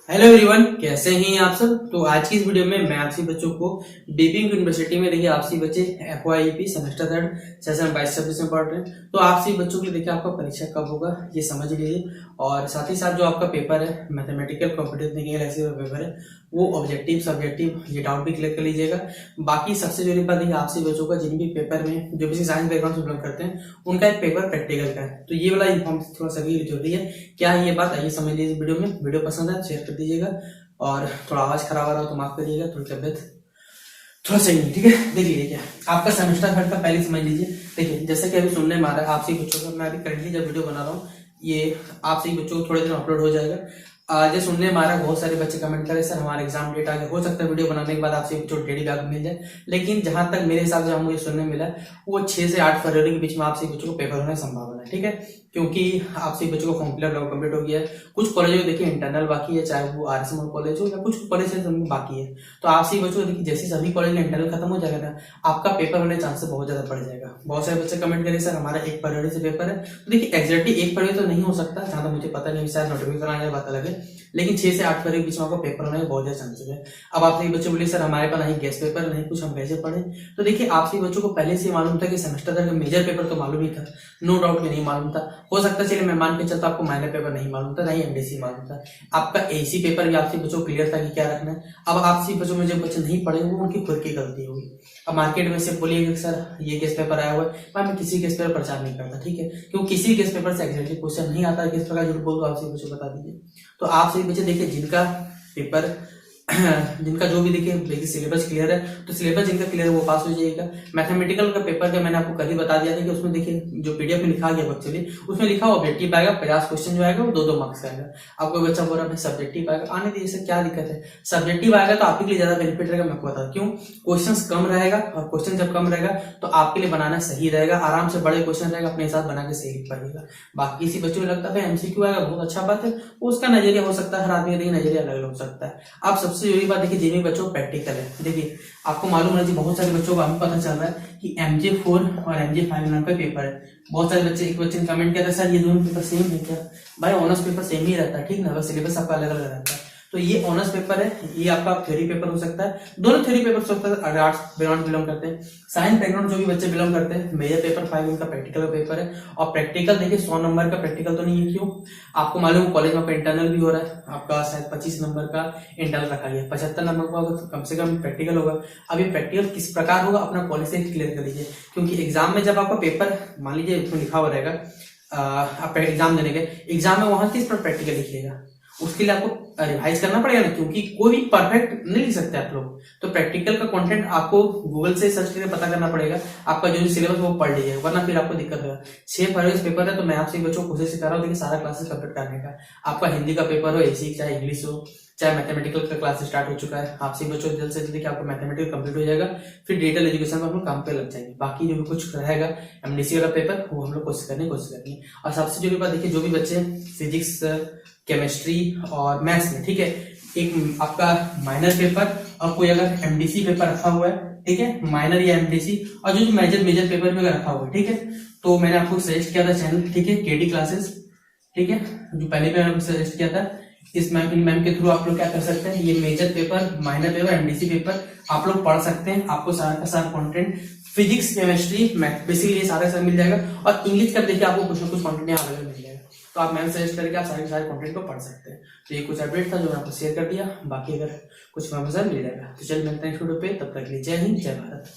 Hello everyone, कैसे हैं आप सब। तो आज की इस वीडियो में मैं आपसी बच्चों को बीपिंग यूनिवर्सिटी में देखिए आपसी बच्चे एफवाईपी सेमेस्टर थर्ड सेशन 22-26 में पढ़ रहे हैं। तो आपसी बच्चों के लिए देखिए आपका परीक्षा कब होगा ये समझ लीजिए, और साथ ही साथ जो आपका पेपर है मैथमेटिकल कॉम्पिटेटिव ऐसे पेपर है वो ऑब्जेक्टिव सब्जेक्टिव ये डाउट भी क्लियर कर लीजिएगा। बाकी सबसे जरूरी बात है आपसी बच्चों का जिन भी पेपर में जो भी साइंस बैकग्राउंड से बिलोंग करते हैं उनका एक पेपर प्रैक्टिकल का है, तो ये वाला इन्फॉर्मेशन थोड़ा सभी जरूरी है। क्या है ये बात आइए समझ लीजिए वीडियो में। वीडियो पसंद है शेयर कर दीजिएगा, और थोड़ा आवाज खराब आ रहा हो तो माफ करिएगा, थोड़ी तबियत थोड़ा सही नहीं, ठीक है। देख लीजिए क्या आपका सेमेस्टर थर्ड का पहले समझ लीजिए। देखिए जैसे कि अभी सुनने में आ रहा है आपसे बच्चों का, मैं अभी करंटली जब वीडियो बना रहा हूँ ये आपसे बच्चों को थोड़े दिन अपलोड हो जाएगा। आज सुनने में आ रहा है बहुत सारे बच्चे कमेंट करें सर हमारा एग्जाम डेट आ गया, हो सकता है वीडियो बनाने के बाद आपसे बच्चों को डेट बैग मिल जाए, लेकिन जहां तक मेरे हिसाब से मुझे सुनने मिला वो 6 से 8 फरवरी के बीच में आपसे बच्चों को पेपर होने की संभावना है, ठीक है। क्योंकि आपसे बच्चों को फॉर्म फिलअप कंप्लीट हो गया है। कुछ कॉलेज में देखिए इंटरनल बाकी है, चाहे वो आरएसएम कॉलेज हो या कुछ कॉलेज है बाकी है। तो आपसे बच्चों को देखिए जैसे सभी कॉलेज में इंटरनल खत्म हो जाएगा ना, आपका पेपर होने चांसेस बहुत ज्यादा बढ़ जाएगा। बहुत सारे बच्चे कमेंट करें सर हमारा 1 फरवरी से पेपर है, तो देखिए एग्जैक्टली 1 फरवरी तो नहीं हो सकता, जहां तक मुझे पता नहीं, शायद नोटिफिकेशन आने बात अलग है, लेकिन 6 से 8 फरवरी के बीच में आपका पेपर होने के बहुत ज्यादा चांसेस है। अब आपसे बच्चे बोले सर हमारे पास नहीं गेस्ट पेपर नहीं कुछ, हम कैसे पढ़े। तो देखिए आपसे बच्चों को पहले से मालूम था कि सेमेस्टर तक मेजर पेपर तो मालूम ही था, नो डाउट में नहीं मालूम था। हो सकता है चलिए मैं मान के चलता आपको माइनर पेपर नहीं मालूम था, नहीं एमडीसी मालूम था, आपका एसी पेपर भी आपसे बच्चों को क्लियर था कि क्या रखना है। अब आपसे बच्चों में जो बच्चे नहीं पढ़े वो उनकी खुद की गलती होगी। अब मार्केट में से बोलिएगा सर ये गेस्ट पेपर आया हुआ है, मैं किसी गेस्ट पेपर प्रचार नहीं करता, ठीक है, क्योंकि किसी गेस्ट पेपर से एग्जैक्टली क्वेश्चन नहीं आता, किस प्रकार झूठ बोल दो आपसे बच्चों बता दीजिए। तो आपसे बच्चे देखिए जिनका पेपर जिनका जो भी देखिए सिलेबस क्लियर है, तो सिलेबस जिनका क्लियर है वो पास हो जाएगा। मैथमेटिकल का पेपर का मैंने आपको कल ही बता दिया था कि उसमें देखिए जो पीडीएफ में लिखा गया एक्चुअली उसमें लिखा हुआ ऑब्जेक्टिव आएगा, 50 क्वेश्चन जो आएगा वो 2-2 मार्क्स का आएगा। आपको बच्चा बोल रहा है सब्जेक्टिव आएगा, आने दीजिए सर क्या दिक्कत है। सब्जेक्टिव आएगा तो आपके लिए ज्यादा बेनिफिट रहेगा, मैं आपको बता क्यों। क्वेश्चन कम रहेगा, और क्वेश्चन जब कम रहेगा तो आपके लिए बनाना सही रहेगा, आराम से बड़े क्वेश्चन रहेगा, अपने हिसाब बना के सही लिख पाइएगा। बाकी किसी बच्चों को लगता है एमसीक्यू आएगा बहुत अच्छा बात है, उसका नजरिया हो सकता है, हर आदमी का नजरिया अलग अलग हो सकता है। आप सबसे जरूरी बात देखिए जिन्हें बच्चों प्रैक्टिकल है, देखिए आपको मालूम है बहुत सारे बच्चों को अभी पता चल रहा है कि MJ4 और MJ5 नाम का पेपर है। बहुत सारे बच्चे, एक बच्चे ने कमेंट किया था सर ये दोनों पेपर सेम है क्या। भाई ऑनर्स पेपर सेम ही रहता है, ठीक ना, बस सिलेबस आपका अलग अलग रहता है। तो ये ऑनर्स पेपर है, ये आपका थ्योरी पेपर हो सकता है, दोनों थ्योरी पेपर हो सकता है। अगर आर्ट्स बैकग्राउंड बिलोंग करते हैं, साइंस बैकग्राउंड जो भी बच्चे बिलोंग करते हैं, मेजर पेपर 5 उनका प्रैक्टिकल पेपर है। और प्रैक्टिकल देखिए 100 नंबर का प्रैक्टिकल तो नहीं है, क्यों आपको मालूम कॉलेज में आपका इंटरनल भी हो रहा है, आपका शायद 25 नंबर का इंटरनल रखा गया, 75 नंबर का तो कम से कम प्रैक्टिकल होगा। अब ये प्रैक्टिकल किस प्रकार होगा अपना कॉलेज से क्लियर कर लीजिए, क्योंकि एग्जाम में जब आपका पेपर मान लीजिए इसमें लिखा हुआ रहेगा आप एग्जाम देने के, एग्जाम में वहां किस पर प्रैक्टिकल लिखिएगा, उसके लिए आपको रिवाइज करना पड़ेगा ना, क्योंकि कोई भी परफेक्ट नहीं लिख सकते आप लोग। तो प्रैक्टिकल का कंटेंट आपको गूगल से सर्च करके पता करना पड़ेगा, आपका जो सिलेबस वो पढ़ लीजिएगा, वरना फिर आपको दिक्कत होगा। 6 फरवरी पेपर है, तो मैं आपसे बच्चों को कोशिश कर रहा हूँ देखिए सारा क्लासेस कंप्लीट करने का। आपका हिंदी का पेपर हो, एसी चाहे इंग्लिश हो, चाहे मैथमेटिकल का क्लास स्टार्ट हो चुका है, आपसे बच्चों जल्द से जल्द आपको मैथमेटिकल कंप्लीट हो जाएगा, फिर डिजिटल एजुकेशन में हम लोग काम पे लग जाएंगे। बाकी जो भी कुछ रहेगा एमडीसी वाला पेपर वो हम लोग कोशिश करने की कोशिश करेंगे। और सबसे जरूरी बात देखिए जो भी बच्चे फिजिक्स केमिस्ट्री और मैथ्स में, ठीक है, एक आपका माइनर पेपर और कोई अगर एमडीसी पेपर रखा हुआ है, ठीक है, माइनर या एमडीसी, और जो मेजर मेजर पेपर में अगर रखा हुआ है, ठीक है, तो मैंने आपको सजेस्ट किया था चैनल, ठीक है, केडी क्लासेस, ठीक है, जो पहले भी मैंने सजेस्ट किया था। इस मैम इन मैम के थ्रू आप लोग क्या कर सकते हैं, ये major paper minor paper MDC paper आप लोग पढ़ सकते हैं, आपको सारा का सारा content physics chemistry math basically ये सारा मिल जाएगा। और इंग्लिश का देखिए आपको कुछ ना कुछ कंटेंट यहाँ अवेलेबल मिल जाएगा, तो आप मैम सजेस्ट करके आप सारे सारे कंटेंट को पढ़ सकते हैं। तो ये कुछ अपडेट था जो मैं आपको शेयर कर दिया, बाकी अगर कुछ मिल जाएगा तो चलिए मिलते हैं वीडियो पे, तब तक के लिए जय हिंद जय भारत।